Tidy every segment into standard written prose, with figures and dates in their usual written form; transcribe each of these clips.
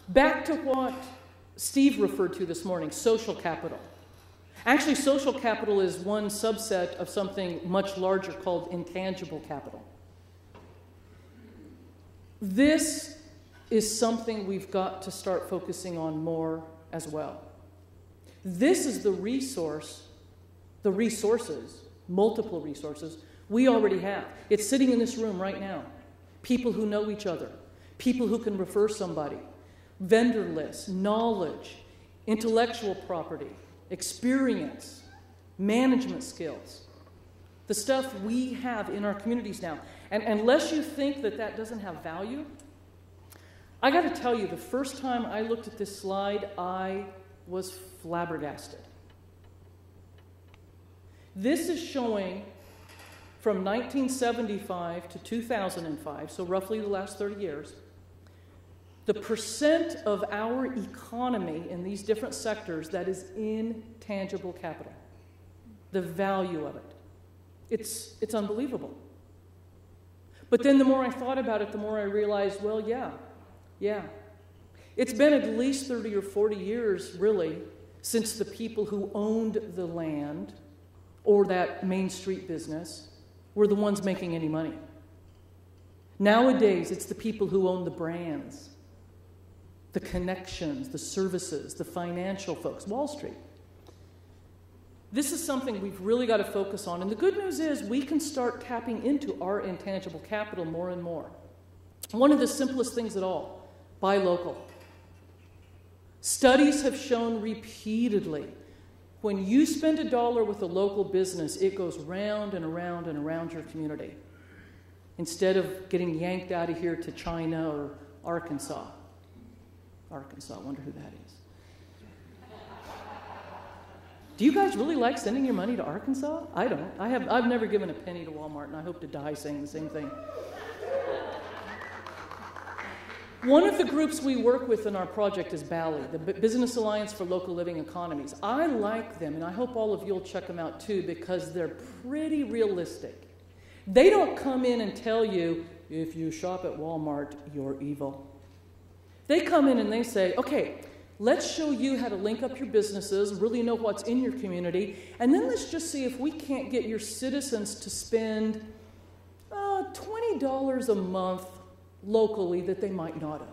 Back to what Steve referred to this morning, social capital. Actually, social capital is one subset of something much larger called intangible capital. This is something we've got to start focusing on more as well. This is the resources, multiple resources, we already have. It's sitting in this room right now. People who know each other, people who can refer somebody, vendor lists, knowledge, intellectual property, experience, management skills, the stuff we have in our communities now. And unless you think that that doesn't have value, I got to tell you, the first time I looked at this slide, I was flabbergasted. This is showing from 1975 to 2005, so roughly the last 30 years, the percent of our economy in these different sectors that is intangible capital, the value of it. It's unbelievable. But then the more I thought about it, the more I realized, well, yeah. It's been at least 30 or 40 years, really, since the people who owned the land or that Main Street business were the ones making any money. Nowadays, it's the people who own the brands, the connections, the services, the financial folks, Wall Street. This is something we've really got to focus on. And the good news is we can start tapping into our intangible capital more and more. One of the simplest things at all, buy local. Studies have shown repeatedly, when you spend $1 with a local business, it goes round and around and around your community, instead of getting yanked out of here to China or Arkansas. Arkansas, I wonder who that is. Do you guys really like sending your money to Arkansas? I don't. I've never given a penny to Walmart, and I hope to die saying the same thing. One of the groups we work with in our project is BALI, the Business Alliance for Local Living Economies. I like them, and I hope all of you will check them out too, because they're pretty realistic. They don't come in and tell you, if you shop at Walmart, you're evil. They come in and they say, okay, let's show you how to link up your businesses, really know what's in your community, and then let's just see if we can't get your citizens to spend $20 a month locally that they might not have.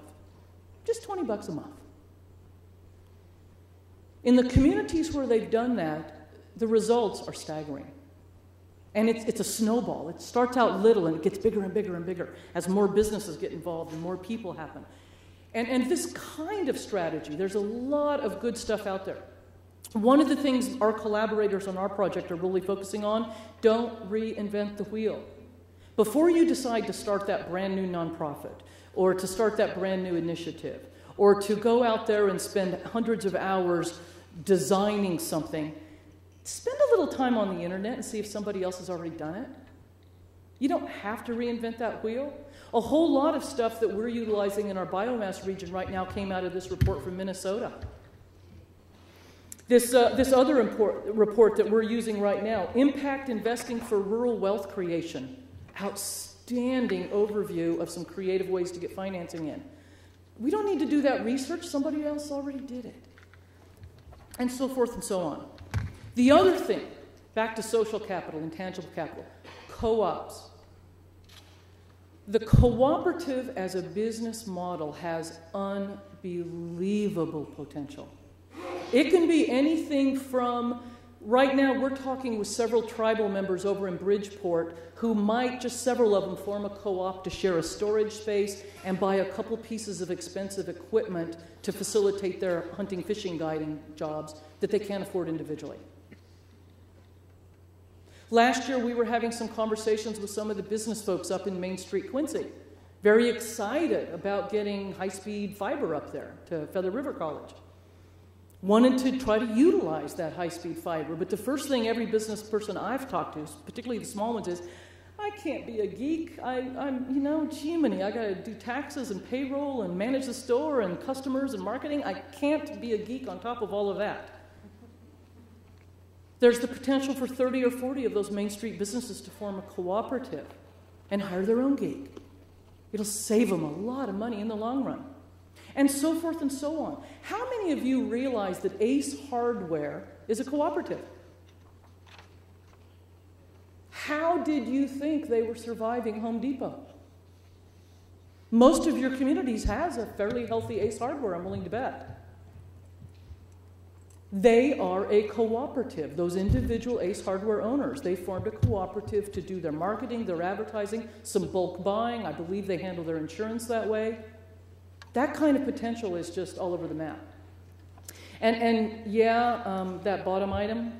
Just $20 a month. In the communities where they've done that, the results are staggering. And it's a snowball. It starts out little and it gets bigger and bigger and bigger as more businesses get involved and more people happen. And this kind of strategy, there's a lot of good stuff out there. One of the things our collaborators on our project are really focusing on, don't reinvent the wheel. Before you decide to start that brand new nonprofit, or to start that brand new initiative, or to go out there and spend hundreds of hours designing something, spend a little time on the internet and see if somebody else has already done it. You don't have to reinvent that wheel. A whole lot of stuff that we're utilizing in our biomass region right now came out of this report from Minnesota. This other report that we're using right now, Impact Investing for Rural Wealth Creation. Outstanding overview of some creative ways to get financing in. We don't need to do that research. Somebody else already did it. And so forth and so on. The other thing, back to social capital, intangible capital, co-ops. The cooperative as a business model has unbelievable potential. It can be anything from, right now we're talking with several tribal members over in Bridgeport who might, just several of them, form a co-op to share a storage space and buy a couple pieces of expensive equipment to facilitate their hunting, fishing, guiding jobs that they can't afford individually. Last year, we were having some conversations with some of the business folks up in Main Street, Quincy. Very excited about getting high-speed fiber up there to Feather River College. Wanted to try to utilize that high-speed fiber, but the first thing every business person I've talked to, particularly the small ones, is, I can't be a geek. I'm Gemini. I got to do taxes and payroll and manage the store and customers and marketing. I can't be a geek on top of all of that. There's the potential for 30 or 40 of those Main Street businesses to form a cooperative and hire their own geek. It'll save them a lot of money in the long run. and so forth and so on. How many of you realize that Ace Hardware is a cooperative? How did you think they were surviving Home Depot? Most of your communities has a fairly healthy Ace Hardware, I'm willing to bet. They are a cooperative. Those individual Ace Hardware owners, they formed a cooperative to do their marketing, their advertising, some bulk buying. I believe they handle their insurance that way. That kind of potential is just all over the map. That bottom item,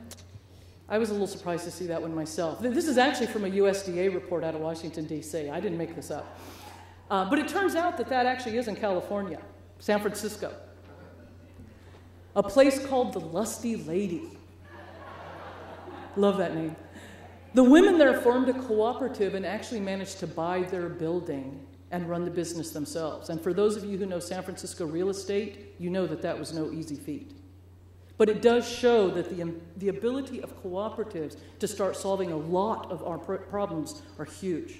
I was a little surprised to see that one myself. This is actually from a USDA report out of Washington, D.C. I didn't make this up. But it turns out that actually is in California, San Francisco. A place called the Lusty Lady. Love that name. The women there formed a cooperative and actually managed to buy their building and run the business themselves. And for those of you who know San Francisco real estate, you know that was no easy feat. But it does show that the ability of cooperatives to start solving a lot of our problems are huge.